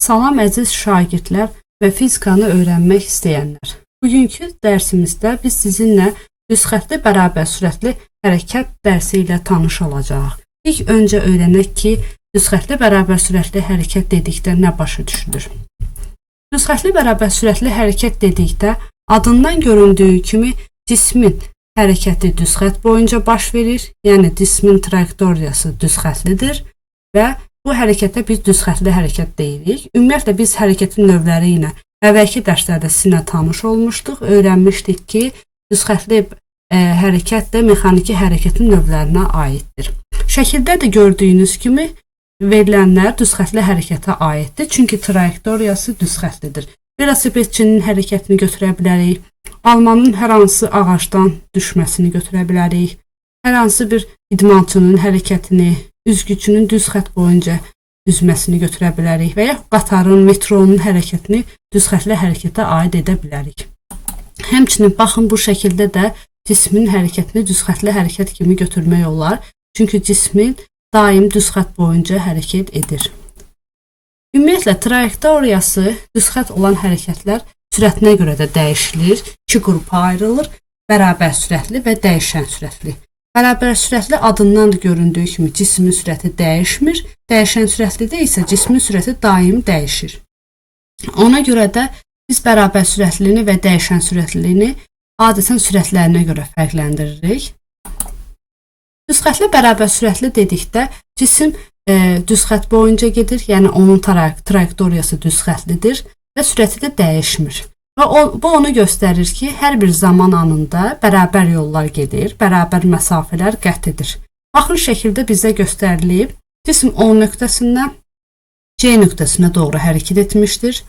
Salam əziz şagirdlər və fizikanı öyrənmək istəyənlər. Bugünkü dərsimizdə biz sizinlə düzxətli bərabər sürətli hərəkət dərsi ilə tanış olacağıq. İlk öncə öyrənək ki, düzxətli bərabər sürətli hərəkət dedikdə nə başa düşülür? Düzxətli bərabər sürətli hərəkət dedikdə adından göründüyü kimi cismin hərəkəti düzxət boyunca baş verir, yəni cismin trayektoriyası düzxətlidir və bu hərəkətə biz düzxətli hərəkət deyirik. Ümumiyyətlə biz hərəkətin növləri ilə əvvəlki dərslərdə sizinlə tanış olmuşduq, öyrənmişdik ki, düzxətli hərəkət də mexaniki hərəkətin növlərinə aiddir. Şəkildə də gördüyünüz kimi verilənlər düzxətli hərəkətə aiddir, çünki trayektoriyası düzxətlidir. Velosipedçinin hərəkətini götürə bilərik, almanın hər hansı ağacdan düşməsini götürə bilərik, hər hansı bir idmançının hərəkətini, üzgüçünün düz xətt boyunca üzməsini götürə bilərik və ya qatarın, metronun hərəkətini düzxətli hərəkətə aid edə bilərik. Həmçinin baxın bu şəkildə də cismin hərəkətini düzxətli hərəkət kimi götürmək olar, çünki cismin daim düz xətt boyunca hərəkət edir. Ümumiyyətlə trayektoriyası düz xətt olan hərəkətlər sürətinə görə də dəyişilir, iki qrupa ayrılır, bərabər sürətli və dəyişən sürətli. Bərabər sürətli adından da göründüyü kimi cismin sürəti dəyişmir, dəyişən sürətlidə isə cismin sürəti daim dəyişir. Ona görə də biz bərabər sürətlini və dəyişən sürətlini adətən sürətlərinə görə fərqləndiririk. Düzxətli bərabər sürətli dedikdə cisim düz xətt boyunca gedir, yəni onun trayektoriyası düz xəttlidir və sürəti də dəyişmir. Və bu onu göstərir ki, hər bir zaman anında bərabər yollar gedir, bərabər məsafələr qət edir. Baxın şəkildə bizə göstərilib, cisim O nöqtəsindən C nöqtəsinə doğru hərəkət etmişdir.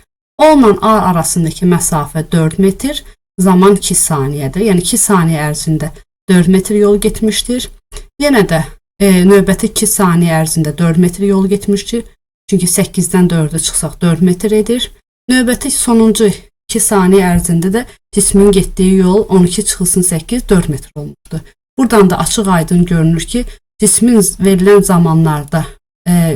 O ilə A arasındakı məsafə 4 metr, zaman 2 saniyədir. Yəni 2 saniyə ərzində 4 metr yol getmişdir. Yenə də növbəti 2 saniyə ərzində 4 metr yol getmişdir. Çünki 8-dən 4-ə çıxsaq 4 metr edir. Növbəti sonuncu 2 saniyə ərzində də cismin getdiyi yol 12 çıxılsın 8, 4 metr olmuşdur. Buradan da açıq aydın görünür ki, cismin verilən zamanlarda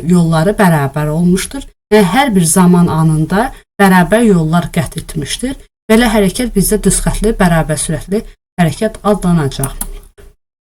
yolları bərabər olmuşdur. Və hər bir zaman anında bərabər yollar qət etmişdir. Belə hərəkət bizdə düzxətli bərabər sürətli hərəkət adlanacaq.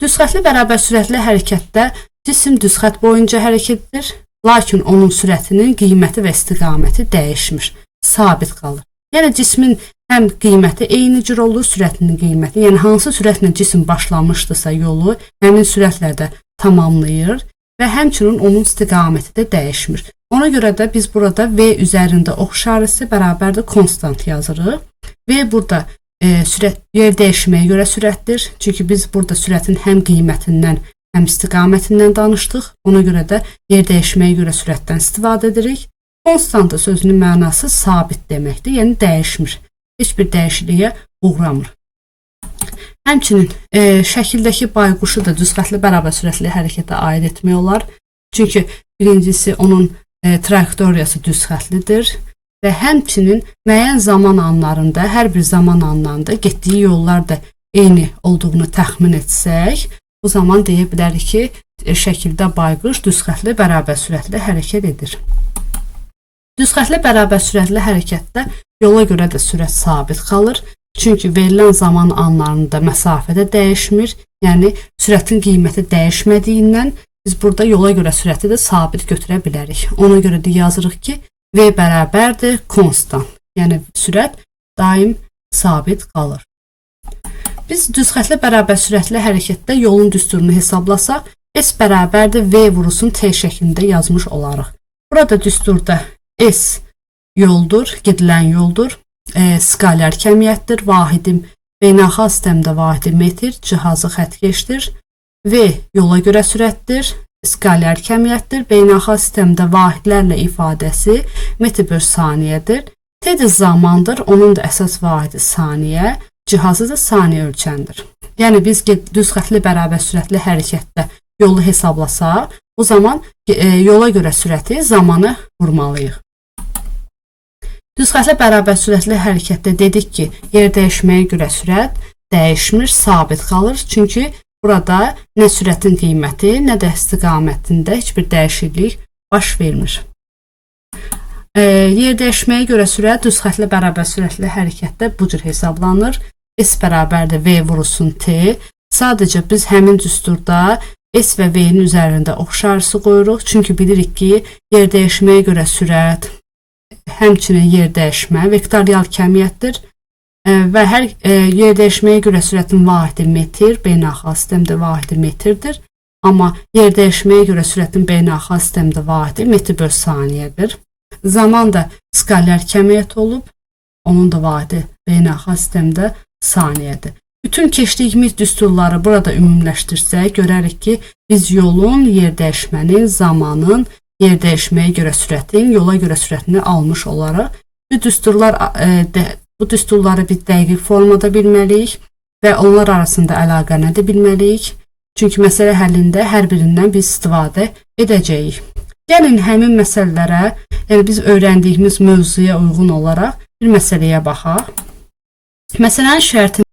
Düzxətli bərabər sürətli hərəkətdə cisim düzxət boyunca hərəkət edir, lakin onun sürətinin qiyməti və istiqaməti dəyişmir, sabit qalır. Yəni cismin həm qiyməti eyni cür olur, sürətinin qiyməti, yəni hansı sürətlə cisim başlamışdısa yolu, həmin sürətlə də tamamlayır və həmçinin onun istiqaməti də dəyişmir. Ona görə də biz burada V üzərində ox işarəsi bərabərdir konstant yazırıq. V burada yer dəyişməyə görə sürətdir. Çünki biz burada sürətin həm qiymətindən, həm istiqamətindən danışdıq. Ona görə də yer dəyişməyə görə sürətdən istifadə edirik. Konstanta sözünün mənası sabit deməkdir, yəni dəyişmir. Heç bir dəyişikliyə uğramır. Həmçinin şəkildəki bayquşu da düzxətli bərabər sürətli hərəkətə aid etmək olar. Çünki birincisi onun trayektoriyası düzxətlidir və həmçinin müəyyən zaman anlarında, hər bir zaman anlarında getdiyi yollar da eyni olduğunu təxmin etsək, bu zaman deyə bilərik ki, şəkildə bayquş düzxətli bərabər sürətli hərəkət edir. Düzxətli bərabər sürətli hərəkətdə yola görə də sürət sabit qalır. Çünki verilən zaman anlarında məsafə də dəyişmir. Yəni sürətin qiyməti dəyişmədiyindən biz burada yola görə sürəti də sabit götürə bilərik. Ona görə də yazırıq ki, V bərabərdir konstant. Yəni sürət daim sabit qalır. Biz düzxətli bərabər sürətli hərəkətdə yolun düsturunu hesablasaq, S bərabərdir V vurulsun T şəklində yazmış olarıq. Burada düsturda S yoldur, gedilən yoldur, skaler kəmiyyətdir, vahidim beynəlxalq sistemdə vahidi metr, cihazı xəttkeşdir, V yola görə sürətdir, skaler kəmiyyətdir, beynəlxalq sistemdə vahidlərlə ifadəsi metr bölü saniyədir, T də zamandır, onun da əsas vahidi saniyə, cihazı da saniyə ölçəndir. Yəni biz düzxətli bərabər sürətli hərəkətdə yolu hesablasaq, o zaman yola görə sürəti zamanı vurmalıyıq. Düzxətli bərabər sürətli hərəkətdə dedik ki, yer dəyişməyə görə sürət dəyişmir, sabit qalır. Çünki burada nə sürətin qiyməti, nə də istiqamətində heç bir dəyişiklik baş vermir. Yer dəyişməyə görə sürət düz xəttli bərabər sürətli hərəkətdə bu cür hesablanır. S bərabərdir V vurulsun T. Sadəcə biz həmin düsturda S və V-nin üzərində oxşarsı qoyuruq. Çünki bilirik ki, yer dəyişməyə görə sürət, həmçinin yer dəyişmə vektorial kəmiyyətdir. Və hər yer dəyişməyə görə sürətin vahidi metr, beynəlxalq sistemdə vahidi metrdir. Amma yer dəyişməyə görə sürətin beynəlxalq sistemdə vahidi metr bölü saniyədir. Zaman da skalar kəmiyyət olub, onun da vahidi beynəlxalq sistemdə saniyədir. Bütün keçdiyimiz düsturları burada ümumiləşdirsək, görərik ki, biz yolun, yer dəyişmənin, zamanın, yer dəyişməyə görə sürətin, yola görə sürətini almış olaraq bu düsturları biz dəqiq formada bilməliyik və onlar arasında əlaqə nədir bilməliyik. Çünki məsələ həllində hər birindən biz istifadə edəcəyik. Gəlin həmin məsələlərə, yəni biz öyrəndiyimiz mövzuya uyğun olaraq bir məsələyə baxaq. Məsələnin şərtini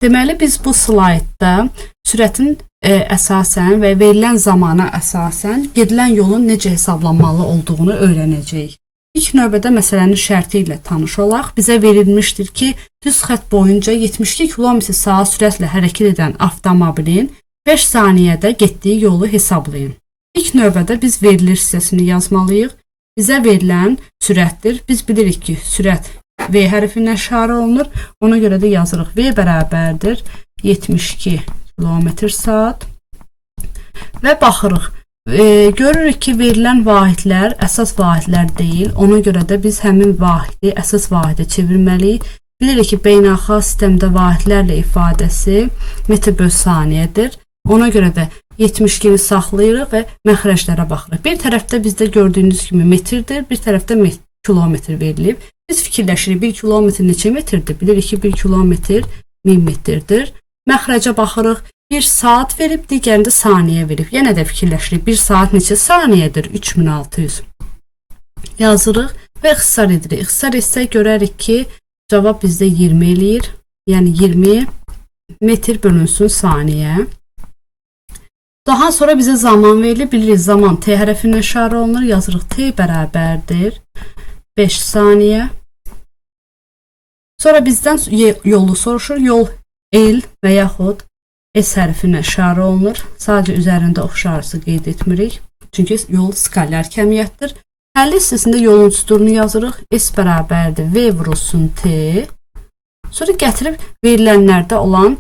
deməli, biz bu slaydda sürətin əsasən və verilən zamana əsasən gedilən yolun necə hesablanmalı olduğunu öyrənəcəyik. İlk növbədə məsələnin şərti ilə tanış olaq. Bizə verilmişdir ki, düz xətt boyunca 72 km/saat sürətlə hərəkət edən avtomobilin 5 saniyədə getdiyi yolu hesablayın. İlk növbədə biz verilir hissəsini yazmalıyıq. Bizə verilən sürətdir. Biz bilirik ki, sürət V hərfindən işarə olunur. Ona görə də yazırıq. V bərabərdir 72 km/saat və baxırıq. Görürük ki, verilən vahidlər əsas vahidlər deyil. Ona görə də biz həmin vahidi əsas vahidə çevirməliyik. Bilirik ki, beynəlxalq sistemdə vahidlərlə ifadəsi metr bölü saniyədir. Ona görə də 72-ni saxlayırıq və məxrəclərə baxırıq. Bir tərəfdə bizdə gördüyünüz kimi metrdir, bir tərəfdə kilometr verilib. Biz fikirləşirik, 1 kilometr neçə metrdir? Bilirik ki, 1 kilometr 1000 metrdir. Məxrəcə baxırıq. 1 saat verib, digərində saniyə verib. Yenə də fikirləşirik. 1 saat neçə saniyədir? 3600. Yazırıq və ixtisar edirik. İxtisar etsək görərik ki, cavab bizdə 20 eləyir. Yəni 20 metr bölünsün saniyə. Daha sonra bizə zaman verilir. Bilirik, zaman T hərfindən işarə olunur. Yazırıq T bərabərdir 5 saniyə. Sonra bizdən yolu soruşur. Yol L və yaxud S hərfinə işarə olunur. Sadəcə üzərində oxşarsı qeyd etmirik. Çünki yol skalar kəmiyyətdir. Həlli hissəsində yolun düsturunu yazırıq. S bərabərdir V vurulsun T. Sonra gətirib verilənlərdə olan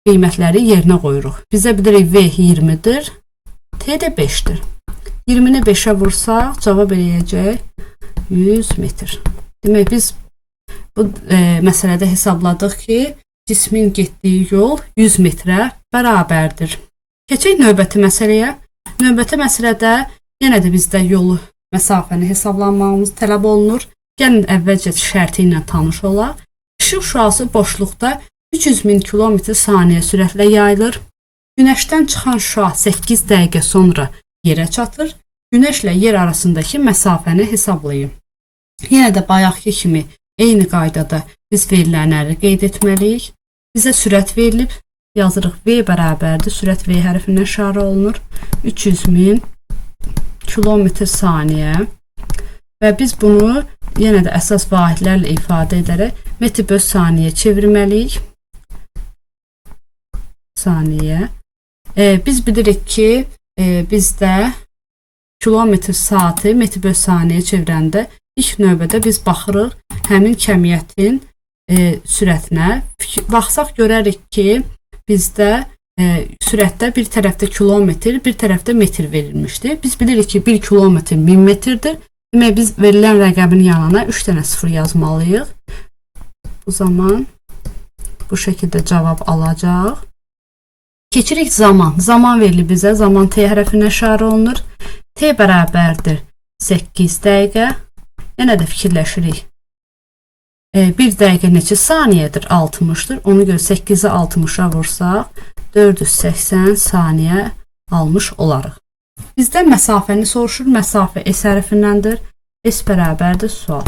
qiymətləri yerinə qoyuruq. Bizə bilirik V 20-dir. T də 5-dir. 20-ni 5-ə vursaq cavab eləyəcək 100 metr. Demək, biz bu məsələdə hesabladıq ki, cismin getdiyi yol 100 metrə bərabərdir. Keçək növbəti məsələyə. Növbəti məsələdə yenə də bizdə yolu, məsafəni hesablanmamız tələb olunur. Gəlin əvvəlcə şərti ilə tanış olaq. İşıq şüası boşluqda 300.000 km/saniyə sürətlə yayılır. Günəşdən çıxan şüa 8 dəqiqə sonra yerə çatır. Günəşlə yer arasındakı məsafəni hesablayın. Yenə də bayaqki kimi eyni qaydada biz verilənləri qeyd etməliyik. Bizə sürət verilib, yazırıq V bərabərdir. Sürət V hərfindən işarə olunur. 300.000 km/saniyə və biz bunu yenə də əsas vahidlərlə ifadə edərək metr bölü saniyə çevirməliyik. Saniyə. Biz bilirik ki, bizdə kilometr saatı metr bölü saniyə çevirəndə ilk növbədə biz baxırıq həmin kəmiyyətin sürətinə. Baxsaq görərik ki, bizdə sürətdə bir tərəfdə kilometr, bir tərəfdə metr verilmişdir. Biz bilirik ki, 1 kilometr 1000 metrdir. Demək, biz verilən rəqəmin yanına 3 dənə sıfır yazmalıyıq. Bu zaman bu şəkildə cavab alacaq. Keçirik zaman. Zaman verilib bizə. Zaman T hərfindən işarə olunur. T bərabərdir 8 dəqiqə. Yenə də fikirləşirik. 1 dəqiqə neçə saniyədir? 60-dır. Ona görə 8-i 60-a vursaq 480 saniyə almış olarıq. Bizdən məsafəni soruşur. Məsafə S hərfindəndir. S bərabərdir sual.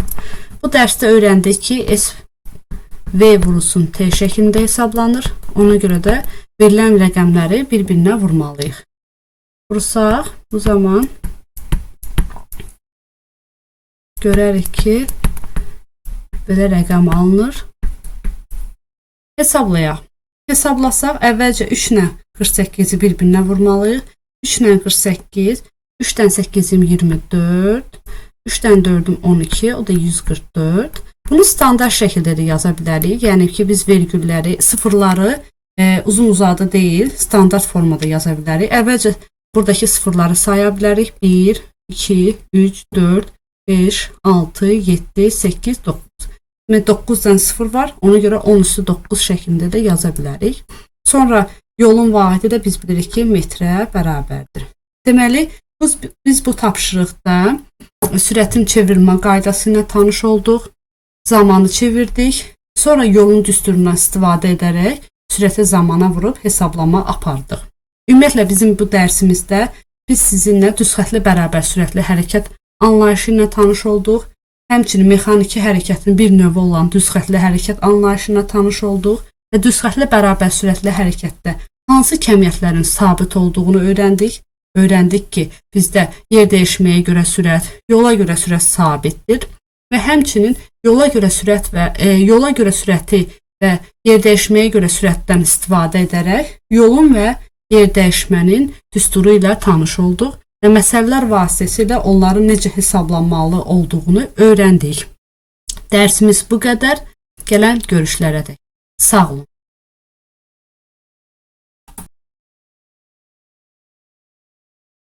Bu dərsdə öyrəndik ki, S V vurulsun T şəklində hesablanır. Ona görə də verilən rəqəmləri bir-birinə vurmalıyıq. Vursaq, bu zaman görərik ki, belə rəqəm alınır. Hesablayaq. Hesablasaq, əvvəlcə 3 ilə 48-i bir-birinə vurmalıyıq. 3 ilə 48, 3-dən 8-im 24, 3-dən 4-üm 12, o da 144. Bunu standart şəkildə də yaza bilərik. Yəni ki, biz vergülləri, sıfırları uzun-uzadı deyil, standart formada yaza bilərik. Əvvəlcə buradakı sıfırları saya bilərik. 1, 2, 3, 4, 5, 6, 7, 8, 9. 9-dan 0 var, ona görə 10 üstü 9 şəklində də yaza bilərik. Sonra yolun vahidi də biz bilirik ki, metrə bərabərdir. Deməli, biz bu tapşırıqda sürətin çevrilmə qaydası ilə tanış olduq, zamanı çevirdik, sonra yolun düsturundan istifadə edərək sürəti zamana vurub hesablama apardıq. Ümumiyyətlə, bizim bu dərsimizdə biz sizinlə düzxətli bərabər sürətli hərəkət anlayışı ilə tanış olduq. Həmçinin mexaniki hərəkətin bir növü olan düzxətli hərəkət anlayışı ilə tanış olduq və düzxətli bərabər sürətli hərəkətdə hansı kəmiyyətlərin sabit olduğunu öyrəndik. Öyrəndik ki, bizdə yer dəyişməyə görə sürət, yola görə sürət sabitdir və həmçinin yola görə sürəti və yer dəyişməyə görə sürətdən istifadə edərək yolun və yer dəyişmənin düsturu ilə tanış olduq və məsələlər vasitəsilə onların necə hesablanmalı olduğunu öyrəndik. Dərsimiz bu qədər. Gələn görüşlərə dək. Sağ olun.